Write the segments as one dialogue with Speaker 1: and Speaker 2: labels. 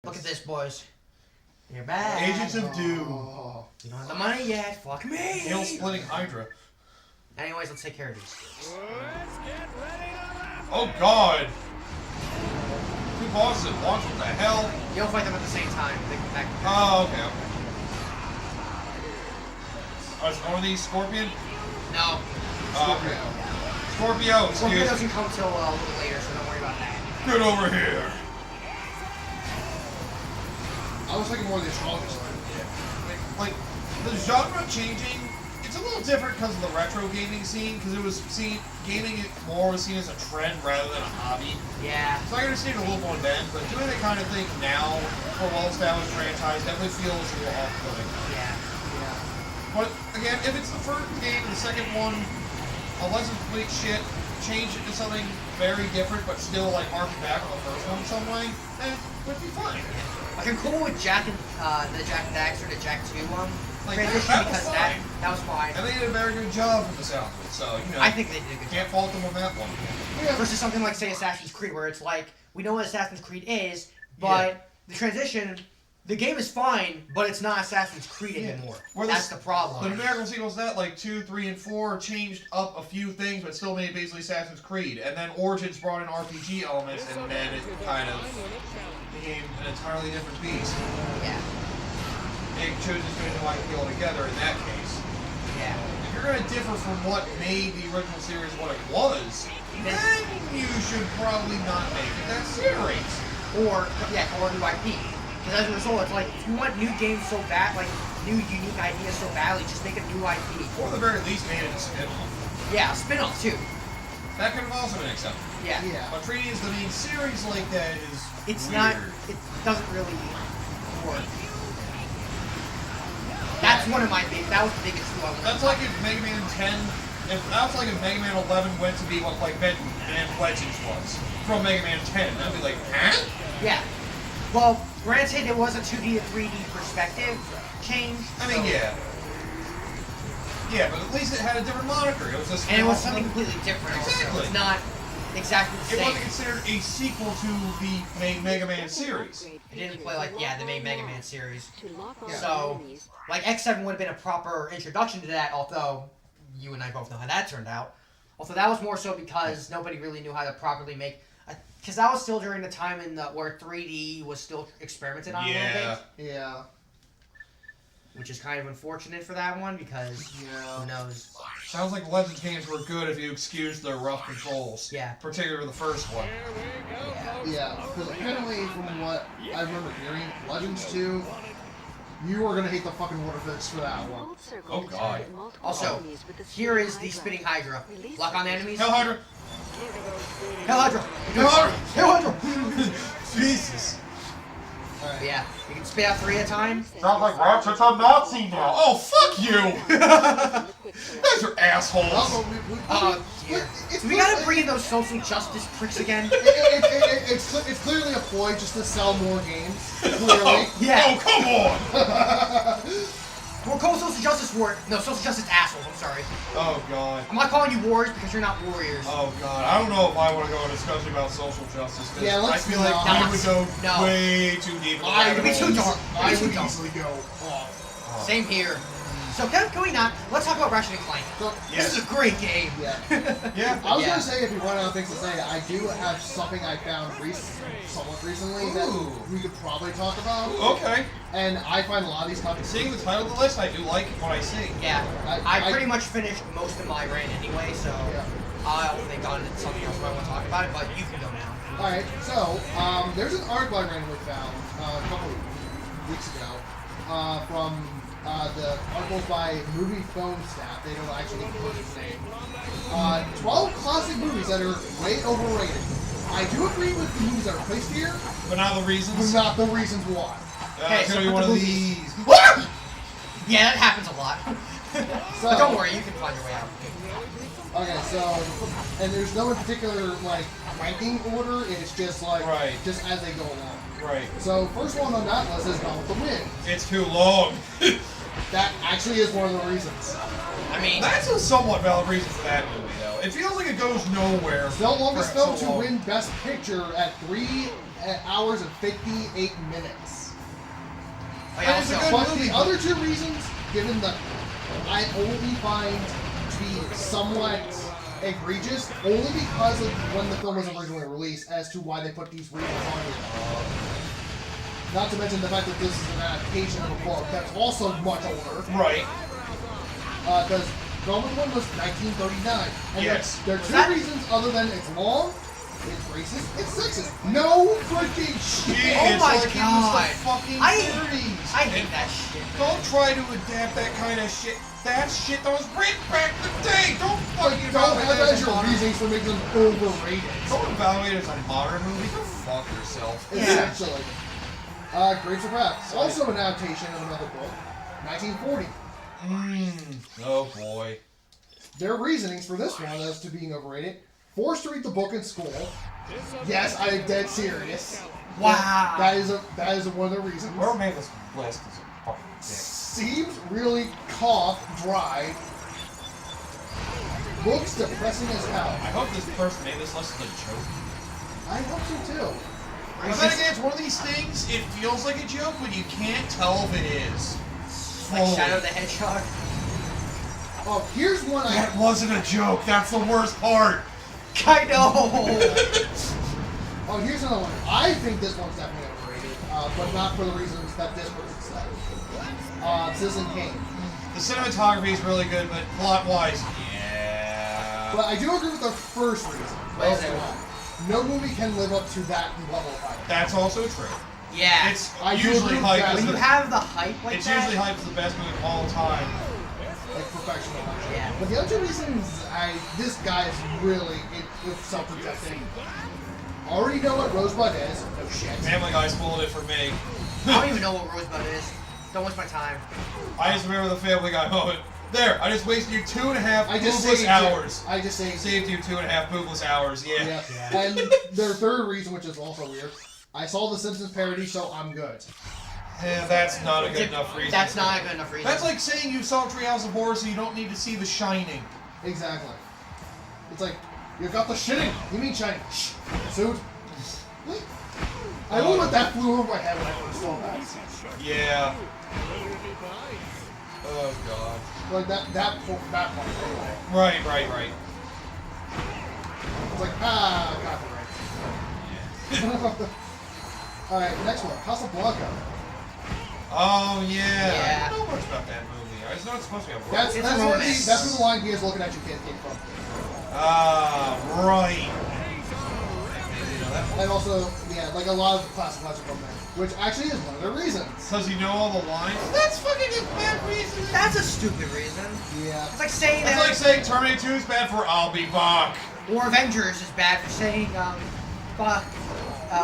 Speaker 1: Look at this, boys. You're back.
Speaker 2: Agents of Doom.
Speaker 1: You don't have the money yet. Fuck me.
Speaker 2: Hail splitting Hydra.
Speaker 1: Anyways, let's take care of these.
Speaker 2: Oh god. Two bosses at once. What the hell?
Speaker 1: You don't fight them at the same time. They come back.
Speaker 2: Oh, okay. Is one of these Scorpion?
Speaker 1: No.
Speaker 2: Okay. Scorpio.
Speaker 1: Scorpio
Speaker 2: Excuse.
Speaker 1: doesn't come till a little later, so don't worry about that.
Speaker 2: Get over here.
Speaker 3: I was thinking more of the astrologist.
Speaker 2: Like, the genre changing, it's a little different because of the retro gaming scene, because it was seen, gaming more was seen as a trend rather than a hobby.
Speaker 1: Yeah.
Speaker 2: So I understand a little more then, but doing that kind of thing now for a well-established franchise definitely feels a little off-putting.
Speaker 1: Yeah.
Speaker 2: But again, if it's the first game and the second one, unless it's complete shit, change it to something very different, but still like harken back on the first one in some way, then it would be fine.
Speaker 1: Like, I'm cool with Jack and the Jack Daxter to Jack 2
Speaker 2: Like,
Speaker 1: transition
Speaker 2: that was
Speaker 1: because
Speaker 2: fine.
Speaker 1: that was fine.
Speaker 2: And they did a very good job from the sound of it, so you know.
Speaker 1: I think they did a good
Speaker 2: Can't
Speaker 1: job.
Speaker 2: fault them on that one.
Speaker 1: Yeah. Versus something like, say, Assassin's Creed, where it's like, we know what Assassin's Creed is, but the transition, the game is fine, but it's not Assassin's Creed anymore. That's the problem.
Speaker 2: The numerical sequels that, like 2, 3, and 4 changed up a few things, but still made basically Assassin's Creed. And then Origins brought in RPG elements, and then it kind of became an entirely different beast.
Speaker 1: Yeah.
Speaker 2: They chose to do a new IP altogether in that case.
Speaker 1: Yeah.
Speaker 2: If you're going to differ from what made the original series what it was, then you should probably not make it that series.
Speaker 1: Or new IP. Because as a result, it's like, if you want new games so bad, like, new unique ideas so badly, just make a new IP.
Speaker 2: Or at the very least, made it a spin-off.
Speaker 1: Yeah, a spin-off, too.
Speaker 2: That could have also been accepted.
Speaker 1: Yeah.
Speaker 2: But treating it as the main series like that is
Speaker 1: It's
Speaker 2: weird.
Speaker 1: not, it doesn't really work. That's one of my that was the biggest flaw.
Speaker 2: That's like if Mega Man 10, that's like if Mega Man 11 went to be what like Mega Man Legends was from Mega Man 10. That'd be like, huh?
Speaker 1: Yeah. Well, granted, it was a 2D to 3D perspective change.
Speaker 2: I mean, yeah. Yeah, but at least it had a different moniker. It was a
Speaker 1: And it was something completely different.
Speaker 2: Exactly.
Speaker 1: Also. It's not exactly the same.
Speaker 2: It wasn't considered a sequel to the main Mega Man series.
Speaker 1: It didn't play like, the main Mega Man series.
Speaker 3: Yeah.
Speaker 1: So, like, X7 would have been a proper introduction to that, although you and I both know how that turned out. Although that was more so because nobody really knew how to properly make... Because that was still during the time where 3D was still experimented on a little bit.
Speaker 3: Yeah.
Speaker 1: Which is kind of unfortunate for that one, because who knows.
Speaker 2: Sounds like Legends games were good if you excuse their rough controls.
Speaker 1: Yeah.
Speaker 2: Particularly the first one.
Speaker 3: Yeah, because apparently from what I remember hearing, Legends 2, you were going to hate the fucking water physics for that one.
Speaker 2: Oh god.
Speaker 1: Also, here is the Spitting Hydra. Lock on enemies.
Speaker 2: Hell Hydra!
Speaker 1: Hell Hydra!
Speaker 2: Hell Hydra!
Speaker 1: Hell Hydra!
Speaker 2: Jesus.
Speaker 1: But yeah, you can spit out 3 at a time.
Speaker 2: Sounds like Ratchet's a Nazi now. Oh, fuck you! You guys are assholes.
Speaker 1: Oh, dear. We gotta bring in those social justice pricks again.
Speaker 3: It's clearly a ploy just to sell more games. Clearly.
Speaker 1: Yeah.
Speaker 2: Oh, come on!
Speaker 1: We're called social justice social justice assholes, I'm sorry.
Speaker 2: Oh, God.
Speaker 1: I'm not calling you warriors because you're not warriors.
Speaker 2: Oh, God. I don't know if I want to go on a discussion about social justice.
Speaker 3: Yeah,
Speaker 2: I
Speaker 3: let's
Speaker 2: feel like
Speaker 3: not.
Speaker 2: we would go
Speaker 1: No.
Speaker 2: way too deep.
Speaker 1: It'd be too dark.
Speaker 3: I
Speaker 1: It'd be
Speaker 3: would
Speaker 1: too dark.
Speaker 3: easily go off.
Speaker 1: Same here. So can we not? Let's talk about Ratchet and Clank.
Speaker 3: So,
Speaker 1: This is a great game.
Speaker 3: yeah.
Speaker 2: Yeah.
Speaker 3: I was going to say, if you run out of things to say, I do have something I found somewhat recently that we could probably talk about.
Speaker 2: Okay.
Speaker 3: And I find a lot of these topics...
Speaker 2: Seeing the title of the list, I do like what I see.
Speaker 1: Yeah.
Speaker 3: I
Speaker 1: I pretty much finished most of my rant anyway, so I'll think on something else if I want to talk about it, but you can go now.
Speaker 3: Alright, so, there's an article I randomly found a couple weeks ago from the articles by Movie Phone Staff. They don't actually put his name. 12 classic movies that are way overrated. I do agree with the movies that are placed here,
Speaker 2: But not the reasons.
Speaker 3: but not the reasons why.
Speaker 1: Okay,
Speaker 2: It's
Speaker 1: so
Speaker 2: gonna be
Speaker 1: put
Speaker 2: one
Speaker 1: the
Speaker 2: of
Speaker 1: movies.
Speaker 2: these.
Speaker 1: Yeah, that happens a lot.
Speaker 3: So,
Speaker 1: But don't worry, you can find your way out.
Speaker 3: Okay, so, and there's no in particular, like, ranking order, it's just, like, just as they go along.
Speaker 2: Right.
Speaker 3: So, first one on that list is Gone with the Wind.
Speaker 2: It's too long.
Speaker 3: That actually is one of the reasons.
Speaker 1: I mean...
Speaker 2: That's a somewhat valid reason for that movie, though. It feels like it goes nowhere.
Speaker 3: It's the longest
Speaker 2: for
Speaker 3: film
Speaker 2: so
Speaker 3: to
Speaker 2: long.
Speaker 3: win Best Picture at 3 at hours and 58 minutes.
Speaker 2: That was a good
Speaker 3: But
Speaker 2: movie.
Speaker 3: the other two reasons, given that I only find to be somewhat egregious, only because of when the film was originally released, as to why they put these reasons on here. Not to mention the fact that this is an adaptation of a book that's also much older.
Speaker 2: Right.
Speaker 3: Because Roman 1 was 1939. And
Speaker 2: Yes.
Speaker 3: there are two reasons other than it's long, it's racist, it's sexist. No freaking shit!
Speaker 1: Oh
Speaker 2: It's
Speaker 1: my
Speaker 2: like
Speaker 1: God.
Speaker 2: it was the fucking
Speaker 1: I
Speaker 2: 30s.
Speaker 1: I hate that shit.
Speaker 2: Don't try to adapt that kind of shit. That's shit that was written back in the day. Don't fucking
Speaker 3: Don't
Speaker 2: evaluate
Speaker 3: have
Speaker 2: that
Speaker 3: that
Speaker 2: as
Speaker 3: as
Speaker 2: a
Speaker 3: your
Speaker 2: modern.
Speaker 3: reasons for making them overrated.
Speaker 2: Don't evaluate it as a modern movie. Go fuck yourself.
Speaker 3: Essentially. Grapes of Wrath, also an adaptation of another book, 1940.
Speaker 2: Oh boy.
Speaker 3: Their reasonings for this one as to being overrated: forced to read the book in school. Yes, I'm dead serious.
Speaker 1: Wow.
Speaker 3: That is one of the reasons.
Speaker 2: Whoever made this list is a fucking dick.
Speaker 3: Seems really dry. Books depressing as hell.
Speaker 2: I hope this person made this list as a joke.
Speaker 3: I hope so too.
Speaker 2: But then again, it's one of these things, it feels like a joke, but you can't tell if it is.
Speaker 1: Like Shadow the Hedgehog.
Speaker 3: Oh, here's one
Speaker 2: That wasn't a joke, that's the worst part.
Speaker 1: I know.
Speaker 3: Oh, here's another one. I think this one's definitely overrated, but not for the reasons that this person said. Citizen Kane.
Speaker 2: The cinematography is really good, but plot-wise, yeah.
Speaker 3: But I do agree with the first reason.
Speaker 1: What is it?
Speaker 3: No movie can live up to that level of hype.
Speaker 2: That's also true.
Speaker 1: Yeah.
Speaker 2: It's
Speaker 3: I do
Speaker 2: usually
Speaker 3: agree with
Speaker 2: hyped
Speaker 3: that.
Speaker 2: as
Speaker 1: when you
Speaker 2: the,
Speaker 1: have the hype like
Speaker 2: it's
Speaker 1: that.
Speaker 2: usually hyped as the best movie of all time.
Speaker 3: Like professional hype.
Speaker 1: Yeah.
Speaker 3: But the other two reasons, this guy is really self-projecting. Already know what Rosebud is. No shit.
Speaker 2: Family Guy spoiled it for me.
Speaker 1: I don't even know what Rosebud is. Don't waste my time.
Speaker 2: I just remember the Family Guy moment. There, I just wasted you 2.5
Speaker 3: I just
Speaker 2: boobless
Speaker 3: saved
Speaker 2: hours.
Speaker 3: I just saved
Speaker 2: Saved you 2.5 boobless hours, yeah.
Speaker 3: Yeah. And their third reason, which is also weird, I saw the Simpsons parody, so I'm good.
Speaker 2: Yeah, that's not a good enough reason.
Speaker 1: That's not a good enough reason.
Speaker 2: That's like saying you saw Treehouse of Horror, so you don't need to see The Shining.
Speaker 3: Exactly. It's like, you got the shitting. You mean shining. Shh. Suit. I know what that flew over my head when I first saw that.
Speaker 2: Yeah. Oh god.
Speaker 3: Like that part anyway.
Speaker 2: Right.
Speaker 3: It's like, copyright. Alright, next one. Casablanca.
Speaker 2: Oh yeah.
Speaker 1: Yeah.
Speaker 2: I don't know much about that movie. It's not supposed to be a
Speaker 3: That's
Speaker 1: It's
Speaker 3: where
Speaker 1: romance.
Speaker 3: that's where the line he is looking at you kid came from.
Speaker 2: Right.
Speaker 3: And also, yeah, like a lot of classic lines are from there. Which actually is one of the reasons.
Speaker 2: Because you know all the lines? That's fucking a bad reason.
Speaker 1: That's a stupid reason.
Speaker 3: Yeah.
Speaker 1: It's like saying
Speaker 2: That's
Speaker 1: that.
Speaker 2: like saying Terminator 2 is bad for I'll be back.
Speaker 1: Or Avengers is bad for saying fuck.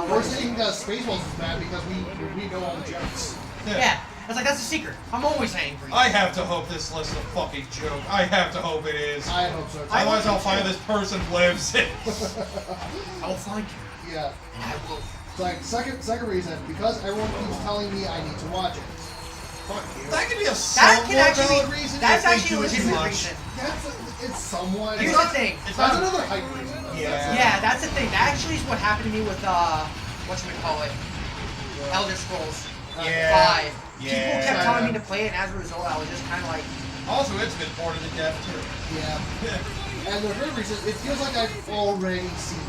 Speaker 3: We're saying Spaceballs is bad because we know all the jokes.
Speaker 1: Yeah. It's like that's a secret. I'm always angry.
Speaker 2: I have to hope this list is a fucking joke. I have to hope it is.
Speaker 3: I hope so too.
Speaker 2: Otherwise I'll find this person lives it.
Speaker 1: I will find you.
Speaker 3: Yeah.
Speaker 1: And I will.
Speaker 3: It's like second reason, because everyone keeps telling me I need to watch it. Fuck you.
Speaker 2: That could be a
Speaker 1: That
Speaker 2: somewhat
Speaker 1: can actually.
Speaker 2: valid reason
Speaker 1: That's
Speaker 2: if they
Speaker 1: actually
Speaker 2: do
Speaker 1: a
Speaker 2: it too
Speaker 1: legitimate
Speaker 2: much.
Speaker 1: reason.
Speaker 3: It's somewhat.
Speaker 1: Here's the thing.
Speaker 2: It's
Speaker 3: That's
Speaker 2: not
Speaker 3: another hype reason.
Speaker 2: Yeah.
Speaker 1: Yeah, that's the thing. That actually is what happened to me with whatchamacallit, Elder Scrolls
Speaker 2: Yeah.
Speaker 1: 5. People
Speaker 2: Yeah.
Speaker 1: kept telling me to play it, and as a result, I was just kind of like,
Speaker 2: Also, it's been ported to death too.
Speaker 3: Yeah. And the third reason, it feels like I've already seen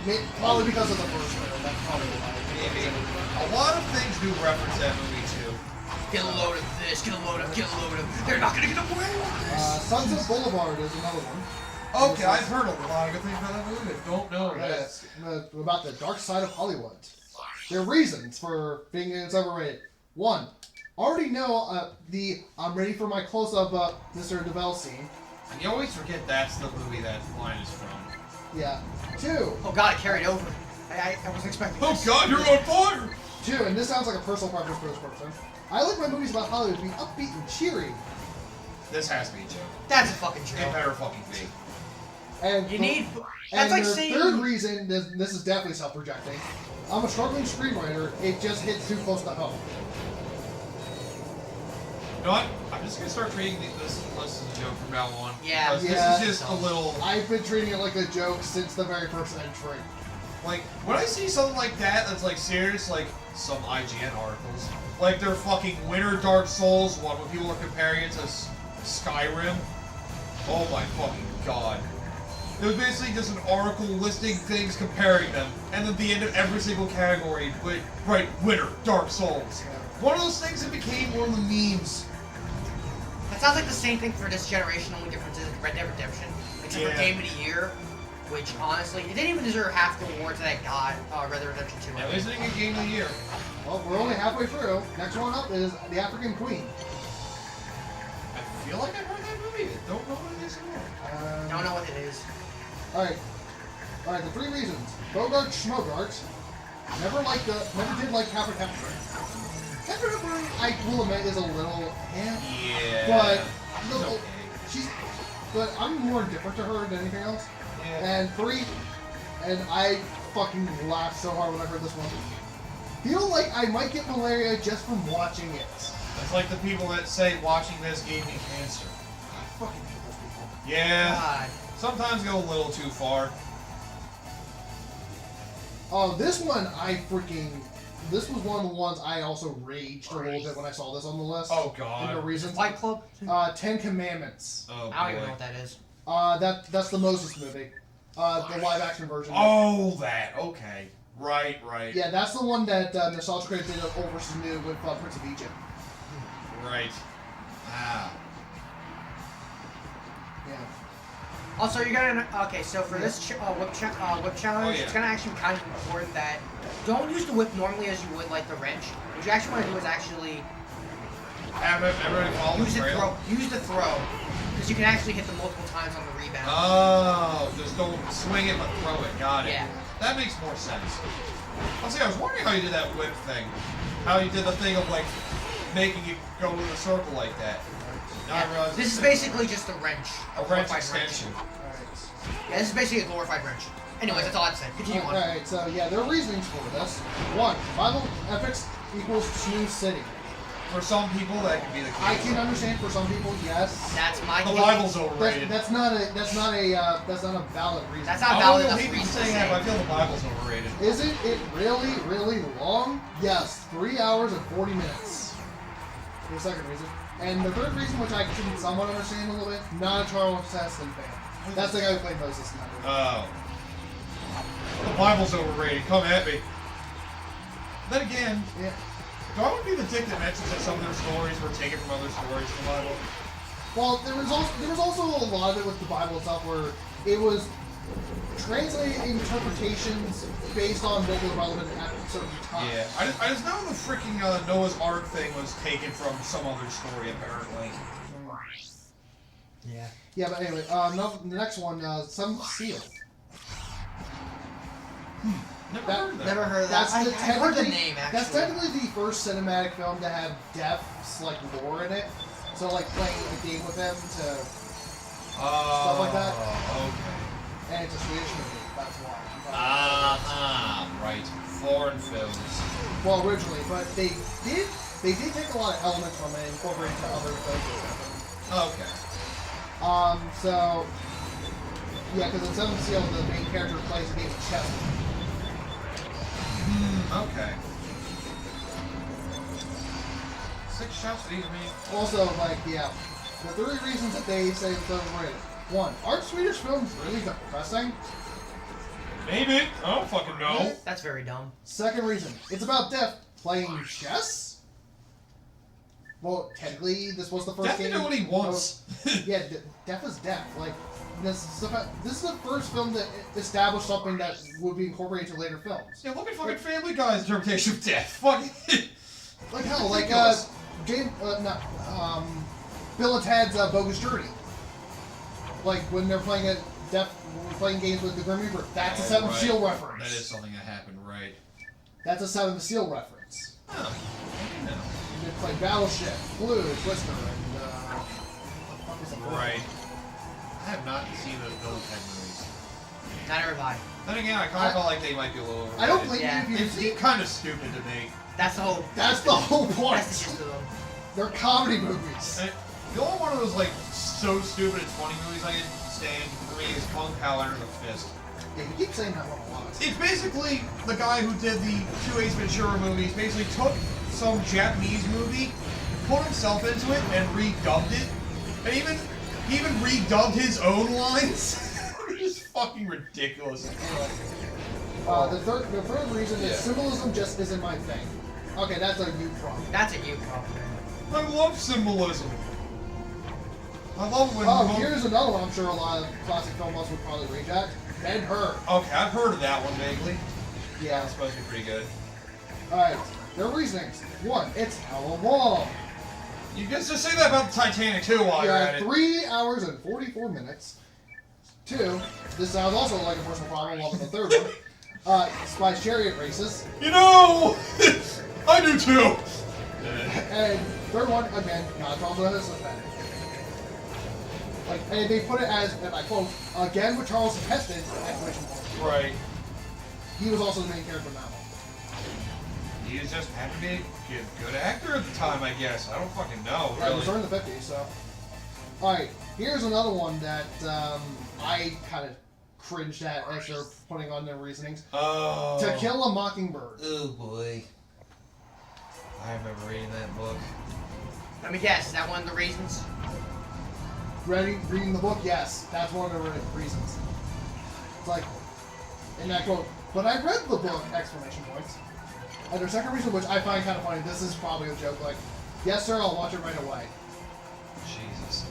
Speaker 3: it. Probably because of the first one. That's probably why.
Speaker 2: Maybe. A lot of things do reference that movie too.
Speaker 1: get a load of this, get a load of, get a load of. They're not gonna get away with this.
Speaker 3: Sunset Boulevard is another one.
Speaker 2: Okay, I've heard a lot of good things about that movie. I don't know
Speaker 3: Yes, about the dark side of Hollywood. Their reasons for being it's overrated. One, already know the I'm ready for my close-up Mr. DeVille scene.
Speaker 2: And you always forget that's the movie that line is from.
Speaker 3: Yeah. Two.
Speaker 1: Oh god, it carried over. I wasn't expecting
Speaker 2: Oh
Speaker 1: this.
Speaker 2: god, you're on fire!
Speaker 3: Two, and this sounds like a personal preference for this person. I like my movies about Hollywood to be upbeat and cheery.
Speaker 2: This has to be a joke.
Speaker 1: That's a fucking
Speaker 2: It
Speaker 1: joke.
Speaker 2: better fucking be.
Speaker 3: And
Speaker 1: You need.
Speaker 3: and
Speaker 1: That's like
Speaker 3: their
Speaker 1: saying.
Speaker 3: third reason, this is definitely self-projecting. I'm a struggling screenwriter. It just hits too close to home.
Speaker 2: You know what? I'm just gonna start treating this list as a joke from now on.
Speaker 1: Yeah.
Speaker 2: Because
Speaker 3: Yeah.
Speaker 2: this is just a little.
Speaker 3: I've been treating it like a joke since the very first entry.
Speaker 2: Like, when I see something like that that's, like, serious, like, some IGN articles, like, their fucking Winter Dark Souls one, when people are comparing it to Skyrim, oh my fucking god. It was basically just an article listing things, comparing them, and then at the end of every single category, right, Winter Dark Souls. One of those things that became one of the memes.
Speaker 1: It sounds like the same thing for this generation, only difference is Red Dead Redemption. Except for Game of the Year, which honestly, it didn't even deserve half the awards that it got Red Dead Redemption 2.
Speaker 2: At least it didn't get Game of the Year.
Speaker 3: Well, we're only halfway through. Next one up is The African Queen.
Speaker 2: I feel like I've heard that movie. I don't know what it is anymore.
Speaker 1: Don't know what it is.
Speaker 3: Alright, the 3 reasons. Bogart Schmogart never did like Captain Hepburn. Captain Hepburn, I will admit, is a little
Speaker 2: Yeah.
Speaker 3: But I'm more indifferent to her than anything else.
Speaker 2: Yeah.
Speaker 3: And 3, and I fucking laughed so hard when I heard this one. Feel like I might get malaria just from watching it.
Speaker 2: It's like the people that say watching this gave me cancer.
Speaker 3: I fucking hate those people.
Speaker 2: Yeah.
Speaker 1: God.
Speaker 2: Sometimes go a little too far.
Speaker 3: Oh, this one this was one of the ones I also raged a little bit when I saw this on the list.
Speaker 2: Oh
Speaker 3: And the
Speaker 2: god.
Speaker 3: reasons.
Speaker 1: Fight Club?
Speaker 3: 10 Commandments.
Speaker 2: Oh,
Speaker 1: I don't even
Speaker 2: boy.
Speaker 1: know what that is.
Speaker 3: That's the Moses movie. The live action version.
Speaker 2: Oh, that. Okay. Right.
Speaker 3: Yeah, that's the one that Nostalgia Critic did Old vs. New with Prince of Egypt.
Speaker 2: Right. Ah.
Speaker 3: Yeah.
Speaker 1: Also, you're gonna okay. So for this whip challenge,
Speaker 2: yeah.
Speaker 1: it's gonna actually be kind of important that don't use the whip normally as you would like the wrench. What you actually want to do is actually
Speaker 2: Everybody follow
Speaker 1: use
Speaker 2: the
Speaker 1: the
Speaker 2: trail?
Speaker 1: throw. Use the throw, because you can actually hit them multiple times on the rebound.
Speaker 2: Oh, just don't swing it but throw it. Got it.
Speaker 1: Yeah.
Speaker 2: That makes more sense. I was wondering how you did that whip thing. How you did the thing of like making it go in a circle like that. Now I realize
Speaker 1: This
Speaker 2: it's
Speaker 1: is basically just a wrench.
Speaker 2: a wrench extension.
Speaker 1: Yeah, this is basically a glorified wrench. Anyways, that's all I'd say. Continue on.
Speaker 3: Alright, so yeah, there are reasonings for this. 1. Bible epics equals smooth sitting.
Speaker 2: For some people, that can be the case.
Speaker 3: I can understand for some people, yes.
Speaker 1: That's my
Speaker 2: The
Speaker 1: case.
Speaker 2: Bible's overrated.
Speaker 3: That's not a valid reason.
Speaker 1: That's not
Speaker 2: I
Speaker 1: valid
Speaker 2: don't
Speaker 1: enough
Speaker 2: hate
Speaker 1: reason to
Speaker 2: saying that,
Speaker 1: say.
Speaker 2: but I feel the Bible's overrated.
Speaker 3: Isn't it really, really long? Yes, 3 hours and 40 minutes. For the second reason. And the third reason, which I can somewhat understand a little bit, not a Charles Seston fan. That's the guy who played Moses in that movie.
Speaker 2: Oh. The Bible's overrated. Come at me. Then again,
Speaker 3: Yeah.
Speaker 2: do I want to be the dick that mentions that some of their stories were taken from other stories in the Bible?
Speaker 3: Well, there was also a lot of it with the Bible itself where it was translating interpretations based on what was relevant at a certain time.
Speaker 2: Yeah. I just know the freaking Noah's Ark thing was taken from some other story, apparently.
Speaker 1: Yeah.
Speaker 3: Yeah, but anyway, the next one, Seventh Seal.
Speaker 1: Never heard of that. I've heard the name, actually.
Speaker 3: That's technically the first cinematic film to have death like lore in it. So like playing a game with them to stuff like that.
Speaker 2: Okay.
Speaker 3: And it's a Swedish movie. That's why.
Speaker 2: Right. Foreign films.
Speaker 3: Well, originally, but they did take a lot of elements from it and incorporate into other films.
Speaker 2: Okay.
Speaker 3: So yeah, because in Seventh Seal, the main character plays a game of chess.
Speaker 2: Okay. 6 shots to each of me.
Speaker 3: Also, like, yeah, the 3 reasons that they say it's overrated. 1, aren't Swedish films really depressing?
Speaker 2: Maybe. I don't fucking know.
Speaker 1: That's very dumb.
Speaker 3: Second reason, it's about death playing chess? Well, technically, this was the first
Speaker 2: Death
Speaker 3: game.
Speaker 2: can do what he wants.
Speaker 3: Yeah, death is death. Like, this is the first film that established something that would be incorporated into later films.
Speaker 2: Yeah, look at fucking Family Guy's interpretation of death. Fuck it.
Speaker 3: Like hell, like
Speaker 2: Ridiculous.
Speaker 3: Bill and Ted's Bogus Journey. Like when they're playing playing games with the Grim Reaper. That's a Seventh
Speaker 2: Right.
Speaker 3: Seal reference.
Speaker 2: That is something that happened, right?
Speaker 3: That's a Seventh Seal reference.
Speaker 2: Oh, no.
Speaker 3: They play Battleship, Blue, Twister, and what the fuck is it?
Speaker 2: Right. I have not seen those Bill and Ted movies.
Speaker 1: Not everybody.
Speaker 2: Then again, I kind of felt like they might be a little overrated.
Speaker 3: I don't blame
Speaker 1: Yeah.
Speaker 3: you if
Speaker 2: It
Speaker 3: you
Speaker 2: seemed kind of stupid to me.
Speaker 1: That's the whole.
Speaker 3: That's the whole point.
Speaker 1: That's the gist of them.
Speaker 3: They're comedy movies.
Speaker 2: And the only one of those like so stupid it's funny movies I can stand for me is Kung Pao Enter the Fist.
Speaker 3: Yeah, you keep saying that one a lot.
Speaker 2: It's basically the guy who did the two Ace Ventura movies. Basically took some Japanese movie, put himself into it, and redubbed it. And he even redubbed his own lines. It's fucking ridiculous.
Speaker 3: Anyway, the third reason is symbolism just isn't my thing. Okay, that's a you problem.
Speaker 1: That's a you problem.
Speaker 2: I love symbolism. I love when.
Speaker 3: Oh, here's another one I'm sure a lot of classic film buffs would probably rage at. Ben-Hur.
Speaker 2: Okay, I've heard of that one vaguely.
Speaker 3: Yeah.
Speaker 2: That's supposed to be pretty good.
Speaker 3: Alright, their reasonings. 1, it's hella long.
Speaker 2: You can just say that about the Titanic too while you're at it.
Speaker 3: 3 hours and 44 minutes. 2, this sounds also like a personal problem, along with the third one. Spice chariot races.
Speaker 2: You know! I do too!
Speaker 3: And third one, again, not a problem with this event. Like, and they put it as, and I quote, again with Charles Heston, exclamation point.
Speaker 2: Right.
Speaker 3: He was also the main character in that one.
Speaker 2: He was just had to be a good actor at the time, I guess. I don't fucking know,
Speaker 3: Right, it
Speaker 2: really.
Speaker 3: was during the 50s, so. Alright, here's another one that I kind of cringed at as they're putting on their reasonings.
Speaker 2: Oh.
Speaker 3: To Kill a Mockingbird.
Speaker 2: Oh boy. I remember reading that book.
Speaker 1: Let me guess, is that one of the reasons?
Speaker 3: Reading the book, yes, that's one of the reasons. It's like, and I quote, but I read the book, exclamation points. And their second reason, which I find kind of funny, this is probably a joke, like, yes sir, I'll watch it right away.
Speaker 2: Jesus.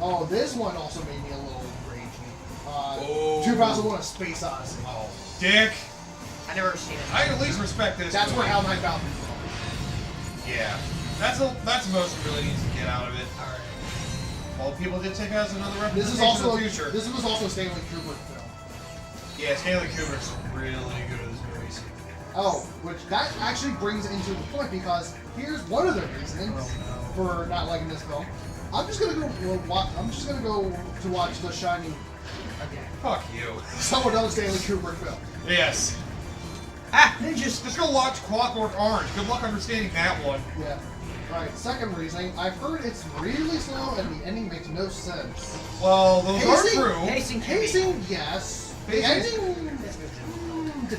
Speaker 3: Oh, this one also made me a little ragey.
Speaker 2: Oh.
Speaker 3: 2001: A Space Odyssey.
Speaker 2: Oh, dick.
Speaker 1: I never seen it.
Speaker 2: I can at least respect this.
Speaker 3: That's where
Speaker 2: movie.
Speaker 3: Hal Night Falcon is from.
Speaker 2: Yeah. That's most it really needs to get out of it.
Speaker 1: Alright.
Speaker 2: Well, people did take it as another
Speaker 3: This
Speaker 2: representation
Speaker 3: is also
Speaker 2: of the future.
Speaker 3: this was also a Stanley Kubrick film.
Speaker 2: Yeah, Stanley Kubrick's really good at his movies.
Speaker 3: Oh, which that actually brings into the point because here's one of the reasons for not liking this film. I'm just gonna go to watch The Shining again.
Speaker 2: Fuck you.
Speaker 3: So another Stanley Kubrick film.
Speaker 2: Yes.
Speaker 1: Ah, ninjas!
Speaker 2: Just go watch Clockwork Orange. Good luck understanding that one.
Speaker 3: Yeah. Alright, second reasoning. I've heard it's really slow and the ending makes no sense.
Speaker 2: Well, those are
Speaker 3: Pacing-
Speaker 2: true.
Speaker 3: Pacing, yes. The
Speaker 2: Pacing-
Speaker 3: ending,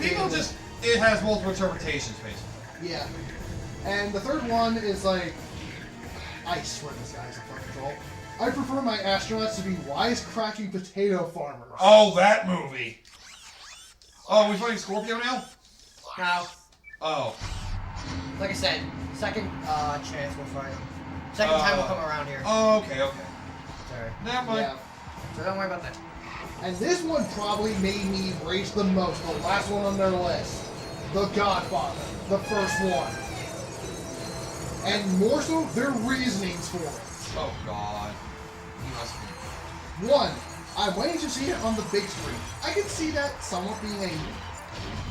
Speaker 2: People just, it has multiple interpretations, basically.
Speaker 3: yeah. And the third one is like, I swear this guy's a fucking troll. I prefer my astronauts to be wisecracking potato farmers.
Speaker 2: Oh, that movie. Oh, we fighting Scorpio now?
Speaker 1: No.
Speaker 2: Oh.
Speaker 1: Like I said, second chance we'll fight him. Second time we'll come around here.
Speaker 2: Oh, okay.
Speaker 1: Sorry.
Speaker 2: Never mind.
Speaker 3: Yeah.
Speaker 1: So don't worry about that.
Speaker 3: And this one probably made me rage the most, the last one on their list. The Godfather, the first one. And more so, their reasonings for it.
Speaker 2: Oh, God. You must be.
Speaker 3: One, I went to see it on the big screen. I could see that somewhat being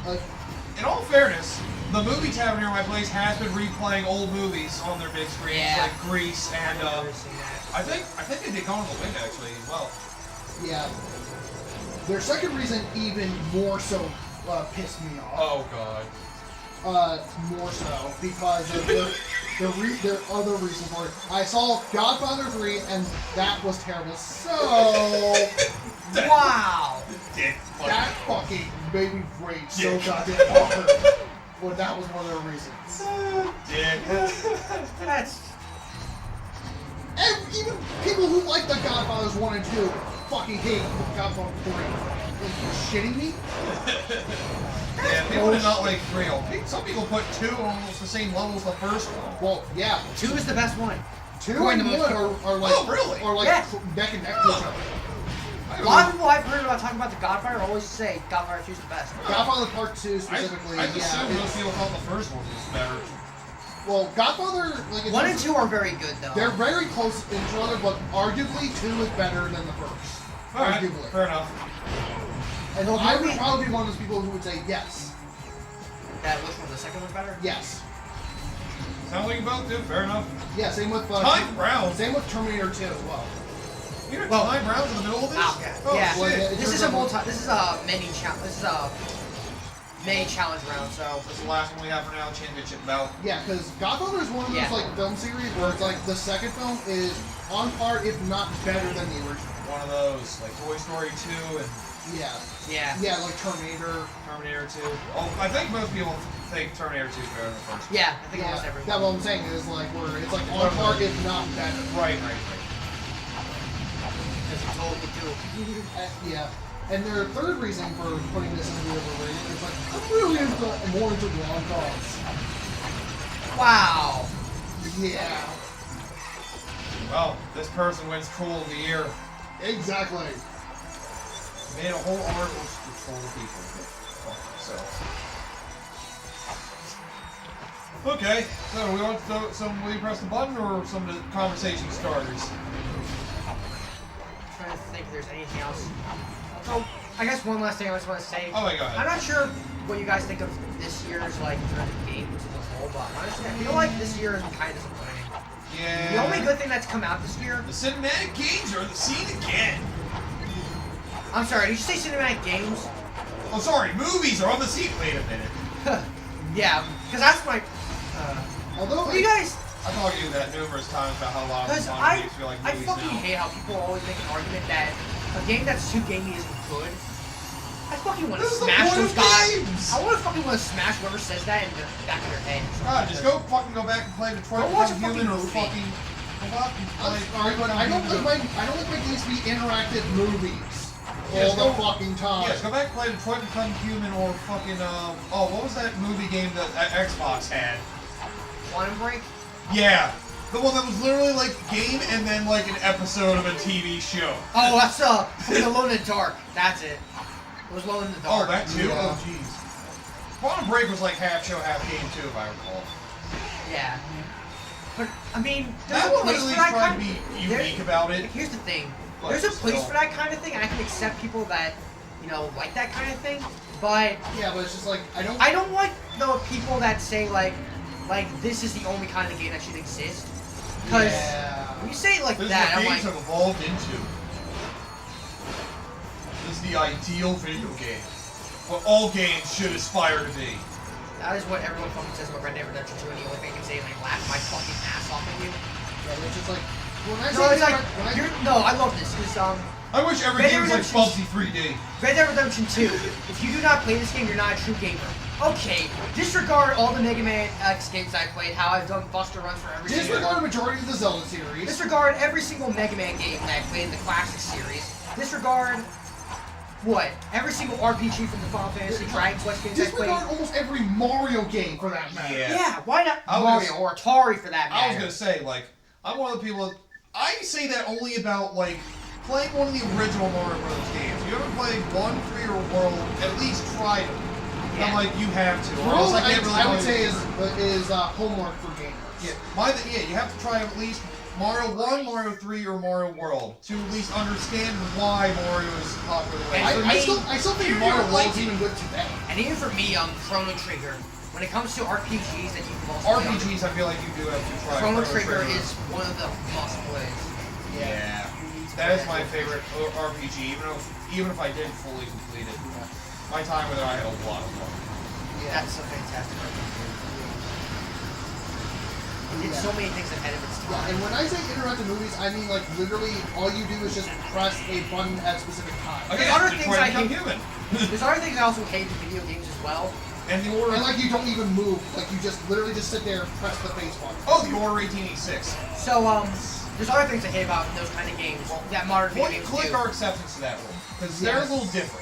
Speaker 3: a
Speaker 2: In all fairness, the movie tavern near my place has been replaying old movies on their big screens,
Speaker 1: Yeah.
Speaker 2: like Grease and
Speaker 1: I've never seen that.
Speaker 2: I think they did Gone with the Wind actually as well.
Speaker 3: yeah. Their second reason even more so pissed me off.
Speaker 2: Oh God.
Speaker 3: More so because of their other reason for it. I saw Godfather 3 and that was terrible. So
Speaker 1: Wow!
Speaker 2: Dick.
Speaker 3: that fucking made me rage so goddamn hard. Well, that was one of their reasons.
Speaker 2: Dick.
Speaker 1: That's...
Speaker 3: And even people who like the Godfathers 1 and 2 fucking hate Godfather 3. Are you shitting me?
Speaker 2: Yeah, people do not like 3. Some people put 2 on almost the same level as the first one.
Speaker 3: Well, yeah.
Speaker 1: 2 is the best one.
Speaker 3: 2
Speaker 1: According
Speaker 3: and
Speaker 1: to
Speaker 3: 1
Speaker 1: most
Speaker 3: are like,
Speaker 2: Oh, really?
Speaker 3: are like
Speaker 1: Yeah.
Speaker 3: neck and neck to each other.
Speaker 1: A lot of people I've heard about talking about the Godfather always say Godfather 2 is the best.
Speaker 3: Godfather Part 2 specifically,
Speaker 2: I just assume most
Speaker 3: it's,
Speaker 2: people thought the first one was better.
Speaker 3: well, Godfather, like,
Speaker 1: 1 and 2 are very good though.
Speaker 3: they're very close to each other, but arguably 2 is better than the first.
Speaker 2: Alright,
Speaker 3: Arguably.
Speaker 2: fair enough.
Speaker 3: And
Speaker 1: Well,
Speaker 3: I would
Speaker 1: maybe-
Speaker 3: probably be one of those people who would say yes.
Speaker 1: That which one? The second one's better?
Speaker 3: Yes.
Speaker 2: Sounds like you both do, fair enough.
Speaker 3: Yeah, same with
Speaker 2: Time Brown.
Speaker 3: same with Terminator 2 as well.
Speaker 2: You know
Speaker 1: Well-
Speaker 2: Time Brown's in the middle of this?
Speaker 1: Oh, yeah.
Speaker 2: Oh,
Speaker 1: Yeah.
Speaker 2: shit.
Speaker 3: Well,
Speaker 1: This is a multi. This is a mini challenge. This is a May challenge round, so...
Speaker 2: That's the last one we have for now, championship bout.
Speaker 3: Yeah, because Godfather is one of those like film series where it's like the second film is on par, if not better than the original.
Speaker 2: One of those, like Toy Story 2 and...
Speaker 3: Yeah, like Terminator
Speaker 2: 2. Oh, I think most people think Terminator 2 is better than the first one.
Speaker 1: Yeah, I think almost everyone.
Speaker 3: That's what I'm saying is like where it's like on par, if not better.
Speaker 2: Right.
Speaker 1: Because you told me to.
Speaker 3: Yeah. And their third reason for putting this into the overrated is like, I'm really more into rom-coms.
Speaker 1: Wow.
Speaker 3: Yeah.
Speaker 2: Well, this person wins Troll of the Year.
Speaker 3: Exactly.
Speaker 2: Made a whole article to troll people. So. Okay, so we want will you press the button or some of the conversation starters?
Speaker 1: I'm trying to think if there's anything else. So, I guess one last thing I just want to say.
Speaker 2: Oh, wait, go ahead.
Speaker 1: I'm not sure what you guys think of this year's like games as a whole, but honestly, I feel like this year is kind of disappointing.
Speaker 2: Yeah.
Speaker 1: The only good thing that's come out this year.
Speaker 2: The cinematic games are the scene again.
Speaker 1: I'm sorry, did you say cinematic games?
Speaker 2: Oh, sorry, movies are on the scene. Wait a minute.
Speaker 1: Yeah, because that's my.
Speaker 3: Although
Speaker 1: What do you guys?
Speaker 2: I've told you that numerous times about how a lot of
Speaker 1: Because
Speaker 2: games feel like
Speaker 1: I
Speaker 2: movies
Speaker 1: fucking
Speaker 2: now.
Speaker 1: hate how people always make an argument that a game that's too gamey isn't good. I fucking want to
Speaker 2: This is the
Speaker 1: smash
Speaker 2: point
Speaker 1: those
Speaker 2: of
Speaker 1: guys.
Speaker 2: games!
Speaker 1: I want to fucking smash whoever says that in the back of their head.
Speaker 2: God, just go fucking go back and play Detroit
Speaker 1: Go watch
Speaker 2: Become
Speaker 1: a
Speaker 2: Human or
Speaker 1: fucking movie.
Speaker 2: fucking go up and
Speaker 3: I'm
Speaker 2: play.
Speaker 3: sorry, but I don't like my games to be interactive movies
Speaker 2: Yes,
Speaker 3: all the
Speaker 2: go-
Speaker 3: fucking time.
Speaker 2: Yes, go back and play Detroit Become Human or fucking oh, what was that movie game that Xbox had?
Speaker 1: Quantum Break?
Speaker 2: Yeah. The one that was literally like a game and then like an episode of a TV show.
Speaker 1: Oh, that's fucking Alone in the Dark. That's it. It was Alone in the
Speaker 2: Oh,
Speaker 1: Dark.
Speaker 2: that too?
Speaker 3: Yeah.
Speaker 2: Oh, jeez. Quantum Break was like half show, half game too, if I recall.
Speaker 1: Yeah. But I mean, there's
Speaker 2: That
Speaker 1: a
Speaker 2: one
Speaker 1: place
Speaker 2: at
Speaker 1: for
Speaker 2: least
Speaker 1: that
Speaker 2: tried to
Speaker 1: kind.
Speaker 2: be
Speaker 1: There-
Speaker 2: unique about it.
Speaker 1: Here's the thing.
Speaker 2: But
Speaker 1: There's a place
Speaker 2: still.
Speaker 1: for that kind of thing, and I can accept people that, like that kind of thing. But
Speaker 3: Yeah, but it's just like I don't.
Speaker 1: I don't like the people that say like this is the only kind of game that should exist. Because
Speaker 3: Yeah.
Speaker 1: when you say it like
Speaker 2: This
Speaker 1: that,
Speaker 2: is
Speaker 1: I'm
Speaker 2: what
Speaker 1: like,
Speaker 2: games have evolved into. This is the ideal video game. What all games should aspire to be.
Speaker 1: that is what everyone fucking says about Red Dead Redemption 2, and the only thing I can say is laugh my fucking ass off at you.
Speaker 3: Yeah, it's just like when I
Speaker 1: No,
Speaker 3: say
Speaker 1: it's like
Speaker 3: when I,
Speaker 1: no, I love this because
Speaker 2: I wish every
Speaker 1: Red
Speaker 2: game
Speaker 1: Dead
Speaker 2: was like
Speaker 1: Redemption-
Speaker 2: Bubsy 3D.
Speaker 1: Red Dead Redemption 2. If you do not play this game, you're not a true gamer. Okay, disregard all the Mega Man X games I played, how I've done Buster runs for every single
Speaker 3: disregard the majority of the Zelda series.
Speaker 1: Disregard every single Mega Man game that I played in the classic series. Disregard what? Every single RPG from the Final Fantasy Dragon Quest games I played.
Speaker 3: Disregard almost every Mario game for that matter.
Speaker 2: Yeah.
Speaker 1: Yeah, why not
Speaker 2: I was-
Speaker 1: Mario or Atari for that
Speaker 2: I was
Speaker 1: matter?
Speaker 2: gonna say, like, I'm one of the people that, I say that only about, like, playing one of the original Mario Bros. Games. If you ever played 1, 3, or World, at least try them.
Speaker 1: Yeah.
Speaker 2: I'm like, you have to. Or
Speaker 3: World,
Speaker 2: else I can't really
Speaker 3: I would
Speaker 2: play
Speaker 3: say is homework for gamers.
Speaker 2: Yeah, you have to try at least Mario 1, Mario 3, or Mario World to at least understand why Mario is popular the way
Speaker 1: And
Speaker 2: it
Speaker 1: for
Speaker 2: is.
Speaker 1: me-
Speaker 3: I still think
Speaker 1: You're
Speaker 3: Mario
Speaker 1: like
Speaker 3: World's
Speaker 1: it.
Speaker 3: even good today.
Speaker 1: And even for me, Chrono Trigger. When it comes to RPGs that you can also play on,
Speaker 2: RPGs, I feel like you do have to try.
Speaker 1: Chrono Trigger is one of the must plays.
Speaker 2: Yeah. That is my favorite RPG, even if I didn't fully complete it. My time with it, I had a lot of fun.
Speaker 1: That's a fantastic RPG. It did so many things ahead of its
Speaker 3: Yeah,
Speaker 1: time.
Speaker 3: and when I say interactive movies, I mean like literally all you do is just press a button at a specific time.
Speaker 2: Okay,
Speaker 1: other
Speaker 2: Detroit
Speaker 1: things I
Speaker 2: Become
Speaker 1: hate-
Speaker 2: Human.
Speaker 1: There's other things I also hate in video games as well.
Speaker 2: And the order.
Speaker 3: And like you don't even move, like you just literally just sit there and press the face button.
Speaker 2: Oh, the order 1886.
Speaker 1: So, there's other things I hate about those kind of games that modern video
Speaker 2: What
Speaker 1: games
Speaker 2: click
Speaker 1: do.
Speaker 2: our acceptance to that rule? Because they're a
Speaker 3: Yes.
Speaker 2: little different.